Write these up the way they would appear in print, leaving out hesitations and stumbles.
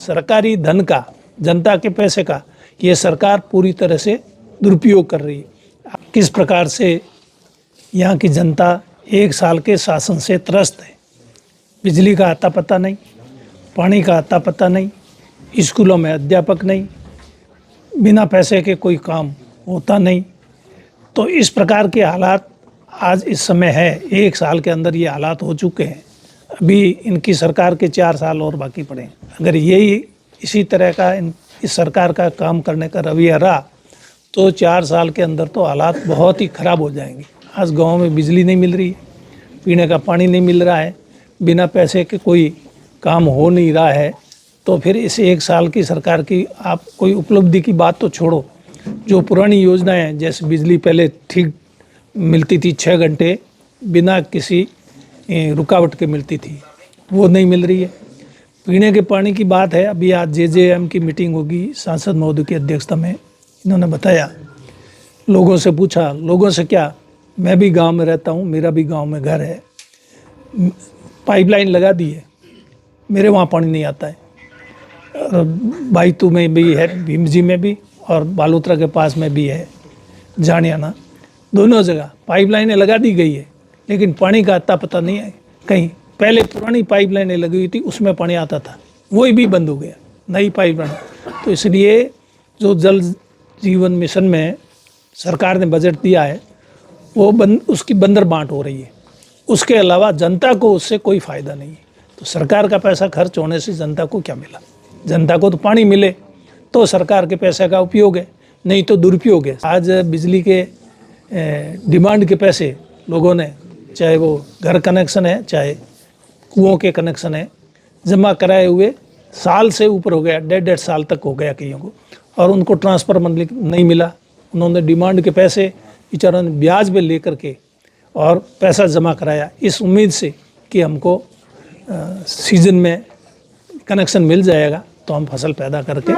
सरकारी धन का, जनता के पैसे का ये सरकार पूरी तरह से दुरुपयोग कर रही है। किस प्रकार से यहाँ की जनता 1 साल के शासन से त्रस्त है। बिजली का आता पता नहीं, पानी का आता पता नहीं, स्कूलों में अध्यापक नहीं, बिना पैसे के कोई काम होता नहीं। तो इस प्रकार के हालात आज इस समय है। 1 साल के अंदर ये हालात हो चुके हैं। अभी इनकी सरकार के 4 साल और बाकी पड़े हैं। अगर यही इसी तरह का इस सरकार का काम करने का रवैया रहा तो 4 साल के अंदर तो हालात बहुत ही ख़राब हो जाएंगे। आज गाँव में बिजली नहीं मिल रही है, पीने का पानी नहीं मिल रहा है, बिना पैसे के कोई काम हो नहीं रहा है। तो फिर इस 1 साल की सरकार की आप कोई उपलब्धि की बात तो छोड़ो, जो पुरानी योजनाएं हैं, जैसे बिजली पहले ठीक मिलती थी 6 घंटे बिना किसी रुकावट के मिलती थी, वो नहीं मिल रही है। पीने के पानी की बात है, अभी आज JJM की मीटिंग होगी सांसद महोदय की अध्यक्षता में। इन्होंने बताया, लोगों से पूछा, लोगों से क्या, मैं भी गांव में रहता हूं, मेरा भी गांव में घर है, पाइपलाइन लगा दी है, मेरे वहाँ पानी नहीं आता है। और बाईतू में भी है, भीमजी में भी, और बालोतरा के पास में भी है, जानियाना, दोनों जगह पाइपलाइनें लगा दी गई है, लेकिन पानी का अता पता नहीं है कहीं। पहले पुरानी पाइपलाइनें लगी हुई थी, उसमें पानी आता था, वही भी बंद हो गया, नई पाइपलाइन। तो इसलिए जो जल जीवन मिशन में सरकार ने बजट दिया है वो उसकी बंदर बांट हो रही है। उसके अलावा जनता को उससे कोई फ़ायदा नहीं है। तो सरकार का पैसा खर्च होने से जनता को क्या मिला? जनता को तो पानी मिले तो सरकार के पैसे का उपयोग है, नहीं तो दुरुपयोग है। आज बिजली के डिमांड के पैसे लोगों ने, चाहे वो घर कनेक्शन है चाहे कुओं के कनेक्शन है, जमा कराए हुए साल से ऊपर हो गया, 1.5 साल तक हो गया कईयों को, और उनको ट्रांसफ़र नहीं मिला। उन्होंने डिमांड के पैसे बेचारों ने ब्याज पे लेकर के और पैसा जमा कराया इस उम्मीद से कि हमको सीजन में कनेक्शन मिल जाएगा तो हम फसल पैदा करके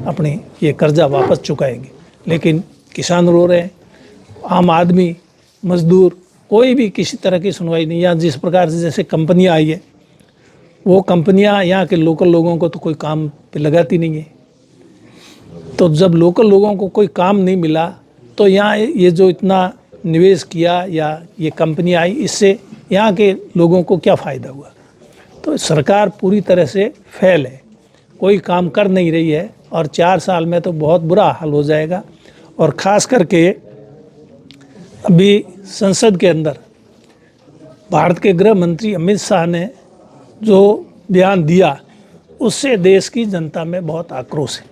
अपनी ये कर्जा वापस चुकाएंगे। लेकिन किसान रो रहे हैं, आम आदमी, मजदूर, कोई भी किसी तरह की सुनवाई नहीं। यहाँ जिस प्रकार से जैसे कंपनियाँ आई है, वो कंपनियाँ यहाँ के लोकल लोगों को तो कोई काम पे लगाती नहीं है। तो जब लोकल लोगों को कोई काम नहीं मिला तो यहाँ ये जो इतना निवेश किया या ये कंपनी आई, इससे यहाँ के लोगों को क्या फ़ायदा हुआ? तो सरकार पूरी तरह से फेल है, कोई काम कर नहीं रही है, और 4 साल में तो बहुत बुरा हाल हो जाएगा। और ख़ास करके अभी संसद के अंदर भारत के गृह मंत्री अमित शाह ने जो बयान दिया, उससे देश की जनता में बहुत आक्रोश है।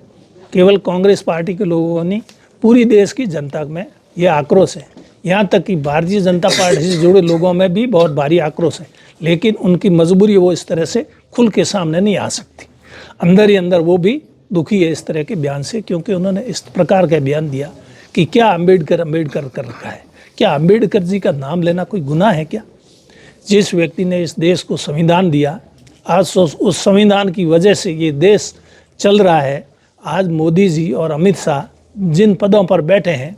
केवल कांग्रेस पार्टी के लोगों ने, पूरी देश की जनता में ये आक्रोश है। यहाँ तक कि भारतीय जनता पार्टी से जुड़े लोगों में भी बहुत भारी आक्रोश है, लेकिन उनकी मजबूरी वो इस तरह से खुल के सामने नहीं आ सकती। अंदर ही अंदर वो भी दुखी है इस तरह के बयान से, क्योंकि उन्होंने इस प्रकार का बयान दिया कि क्या अम्बेडकर कर रखा है? क्या अम्बेडकर जी का नाम लेना कोई गुनाह है क्या? जिस व्यक्ति ने इस देश को संविधान दिया, आज उस संविधान की वजह से ये देश चल रहा है। आज मोदी जी और अमित शाह जिन पदों पर बैठे हैं,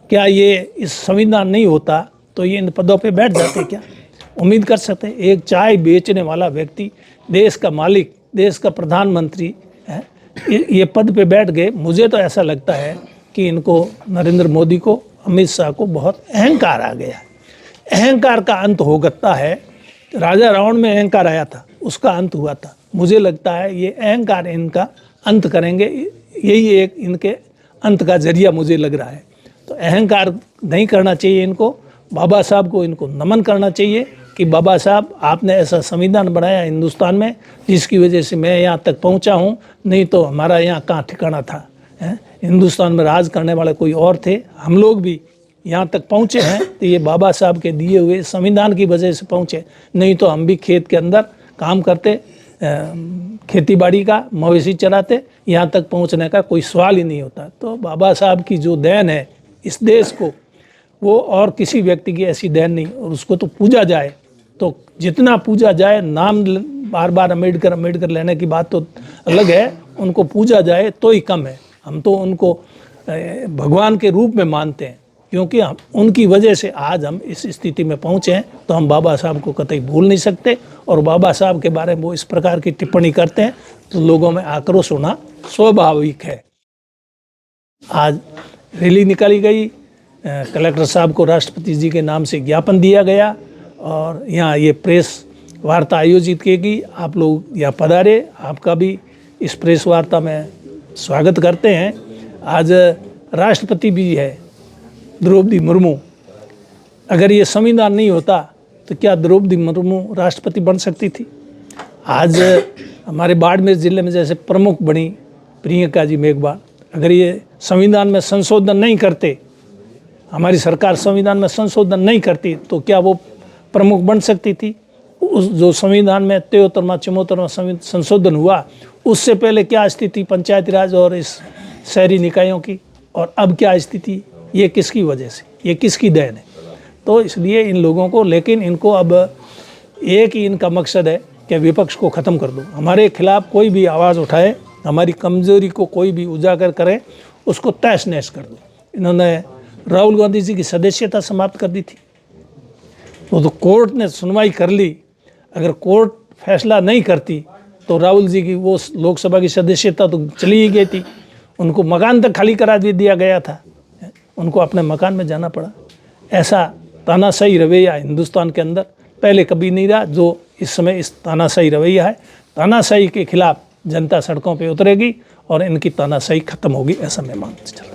क्या ये इस संविधान नहीं होता तो ये इन पदों पे बैठ जाते क्या? उम्मीद कर सकते हैं एक चाय बेचने वाला व्यक्ति, देश का मालिक, देश का प्रधानमंत्री है, ये पद पे बैठ गए। मुझे तो ऐसा लगता है कि इनको, नरेंद्र मोदी को, अमित शाह को बहुत अहंकार आ गया। अहंकार का अंत हो सकता है। राजा रावण में अहंकार आया था, उसका अंत हुआ था। मुझे लगता है ये अहंकार इनका अंत करेंगे, यही एक इनके अंत का जरिया मुझे लग रहा है। तो अहंकार नहीं करना चाहिए इनको। बाबा साहब को इनको नमन करना चाहिए कि बाबा साहब, आपने ऐसा संविधान बनाया हिंदुस्तान में जिसकी वजह से मैं यहाँ तक पहुँचा हूँ, नहीं तो हमारा यहाँ कहाँ ठिकाना था। हिंदुस्तान में राज करने वाले कोई और थे, हम लोग भी यहाँ तक पहुँचे हैं तो ये बाबा साहब के दिए हुए संविधान की वजह से पहुँचे, नहीं तो हम भी खेत के अंदर काम करते, खेती बाड़ी का, मवेशी चराते, यहाँ तक पहुँचने का कोई सवाल ही नहीं होता। तो बाबा साहब की जो देन है इस देश को, वो और किसी व्यक्ति की ऐसी देन नहीं, और उसको तो पूजा जाए, तो जितना पूजा जाए, नाम बार बार अम्बेडकर लेने की बात तो अलग है, उनको पूजा जाए तो ही कम है। हम तो उनको भगवान के रूप में मानते हैं, क्योंकि हम उनकी वजह से आज हम इस स्थिति में पहुँचे हैं। तो हम बाबा साहब को कतई भूल नहीं सकते, और बाबा साहब के बारे में वो इस प्रकार की टिप्पणी करते हैं तो लोगों में आक्रोश होना स्वाभाविक है। आज रैली निकाली गई, कलेक्टर साहब को राष्ट्रपति जी के नाम से ज्ञापन दिया गया और यहाँ ये प्रेस वार्ता आयोजित की गई। आप लोग यहाँ पधारे, आपका भी इस प्रेस वार्ता में स्वागत करते हैं। आज राष्ट्रपति भी है द्रौपदी मुर्मू। अगर ये संविधान नहीं होता तो क्या द्रौपदी मुर्मू राष्ट्रपति बन सकती थी? आज हमारे बाड़मेर जिले में जैसे प्रमुख बनी प्रियंका जी मेघवाल, अगर ये संविधान में संशोधन नहीं करते, हमारी सरकार संविधान में संशोधन नहीं करती, तो क्या वो प्रमुख बन सकती थी? उस जो संविधान में 73वां 74वां संशोधन हुआ, उससे पहले क्या स्थिति पंचायती राज और इस शहरी निकायों की, और अब क्या स्थिति? ये किसकी वजह से, ये किसकी देन है? तो इसलिए इन लोगों को, लेकिन इनको अब एक ही इनका मकसद है कि विपक्ष को ख़त्म कर दो। हमारे खिलाफ कोई भी आवाज़ उठाए, हमारी कमज़ोरी को कोई भी उजागर करे, उसको तहस नहस कर दो। इन्होंने राहुल गांधी जी की सदस्यता समाप्त कर दी थी, तो कोर्ट ने सुनवाई कर ली। अगर कोर्ट फैसला नहीं करती तो राहुल जी की वो लोकसभा की सदस्यता तो चली ही गई थी। उनको मकान तक खाली करा दिया गया था, उनको अपने मकान में जाना पड़ा। ऐसा तानाशाही रवैया हिंदुस्तान के अंदर पहले कभी नहीं रहा जो इस समय इस तानाशाही रवैया है। तानाशाही के खिलाफ जनता सड़कों पे उतरेगी और इनकी तानाशाही खत्म होगी, ऐसा मैं मानता हूँ।